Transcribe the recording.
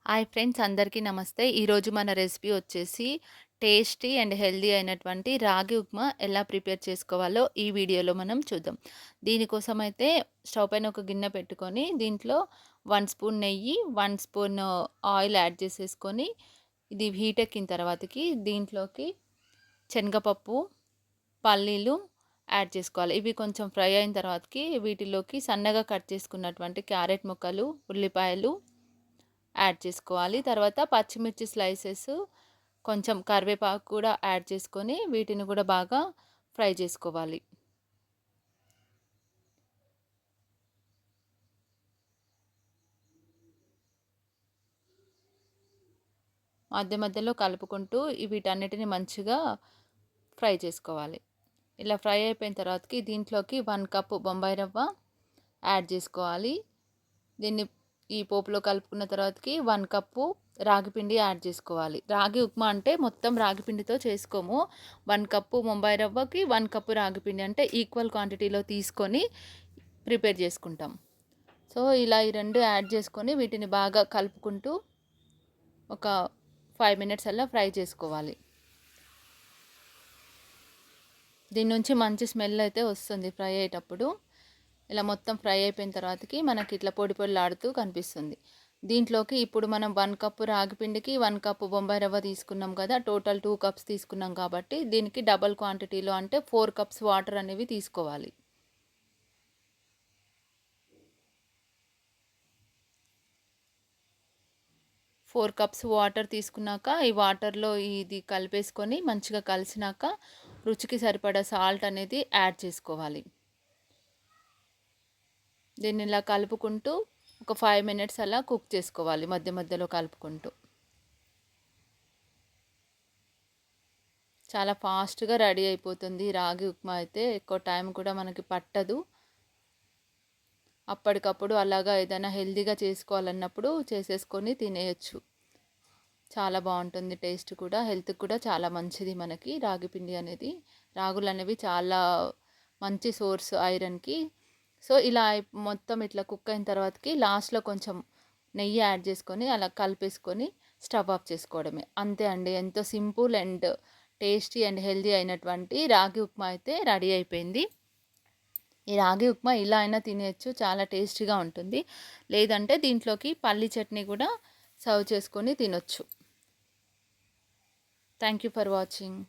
Hi friends, అందరికీ నమస్తే. ఈరోజు మన రెసిపీ వచ్చేసి టేస్టీ అండ్ హెల్తీ అయినటువంటి రాగి ఉప్మా ఎలా ప్రిపేర్ చేసుకోవాలో ఈ వీడియోలో మనం చూద్దాం. దీనికోసం అయితే స్టవ్ పైన ఒక గిన్నె పెట్టుకొని దీంట్లో 1 స్పూన్ నెయ్యి, 1 స్పూన్ ఆయిల్ యాడ్ చేసేసుకొని ఇది హీట్ ఎక్కిన తర్వాతకి దీంట్లోకి శనగపప్పు, పల్లీలు యాడ్ చేసుకోవాలి. ఇవి కొంచెం ఫ్రై అయిన తర్వాతకి వీటిలోకి సన్నగా కట్ చేసుకున్నటువంటి క్యారెట్ ముక్కలు, ఉల్లిపాయలు యాడ్ చేసుకోవాలి. తర్వాత పచ్చిమిర్చి స్లైసెస్, కొంచెం కరివేపాకు కూడా యాడ్ చేసుకొని వీటిని కూడా బాగా ఫ్రై చేసుకోవాలి. మధ్య మధ్యలో కలుపుకుంటూ వీటన్నిటిని మంచిగా ఫ్రై చేసుకోవాలి. ఇలా ఫ్రై అయిపోయిన తర్వాతకి దీంట్లోకి 1 కప్పు బొంబాయి రవ్వ యాడ్ చేసుకోవాలి. దీన్ని ఈ పోపులో కలుపుకున్న తర్వాతకి 1 కప్పు రాగి పిండి యాడ్ చేసుకోవాలి. రాగి ఉప్మా అంటే మొత్తం రాగి పిండితో చేసుకోము. 1 కప్పు బొంబాయి రవ్వకి 1 కప్పు రాగి పిండి అంటే ఈక్వల్ క్వాంటిటీలో తీసుకొని ప్రిపేర్ చేసుకుంటాం. సో ఇలా ఈ 2 యాడ్ చేసుకొని వీటిని బాగా కలుపుకుంటూ ఒక 5 మినిట్స్ అలా ఫ్రై చేసుకోవాలి. దీని నుంచి మంచి స్మెల్ అయితే వస్తుంది ఫ్రై అయ్యేటప్పుడు. ఇలా మొత్తం ఫ్రై అయిపోయిన తర్వాతకి మనకి ఇట్లా పొడి పొడిలాడుతూ కనిపిస్తుంది. దీంట్లోకి ఇప్పుడు మనం 1 కప్పు రాగి పిండికి 1 కప్పు బొంబాయి రవ్వ తీసుకున్నాం కదా, టోటల్ 2 కప్స్ తీసుకున్నాం కాబట్టి దీనికి డబల్ క్వాంటిటీలో అంటే 4 కప్స్ వాటర్ అనేవి తీసుకోవాలి. ఫోర్ కప్స్ వాటర్ తీసుకున్నాక ఈ వాటర్లో ఇది కలిపేసుకొని మంచిగా కలిసినాక రుచికి సరిపడా సాల్ట్ అనేది యాడ్ చేసుకోవాలి. దీన్ని ఇలా కలుపుకుంటూ ఒక 5 మినిట్స్ అలా కుక్ చేసుకోవాలి మధ్య మధ్యలో కలుపుకుంటూ. చాలా ఫాస్ట్గా రెడీ అయిపోతుంది రాగి ఉప్మా అయితే. ఎక్కువ టైం కూడా మనకి పట్టదు. అప్పటికప్పుడు అలాగా ఏదైనా హెల్తీగా చేసుకోవాలన్నప్పుడు చేసేసుకొని తినేయచ్చు. చాలా బాగుంటుంది. టేస్ట్ కూడా హెల్త్కి కూడా చాలా మంచిది మనకి రాగి పిండి అనేది. రాగులు అనేవి చాలా మంచి సోర్స్ ఐరన్కి. సో ఇలా మొత్తం ఇట్లా కుక్ అయిన తర్వాతకి లాస్ట్లో కొంచెం నెయ్యి యాడ్ చేసుకొని అలా కలిపేసుకొని స్టవ్ ఆఫ్ చేసుకోవడమే. అంతే అండి. ఎంతో simple and tasty and healthy అయినటువంటి రాగి ఉప్మా అయితే రెడీ అయిపోయింది. ఈ రాగి ఉప్మా ఇలా అయినా తినేయచ్చు, చాలా టేస్టీగా ఉంటుంది. లేదంటే దీంట్లోకి పల్లి చట్నీ కూడా సర్వ్ చేసుకొని తినొచ్చు. Thank you for watching.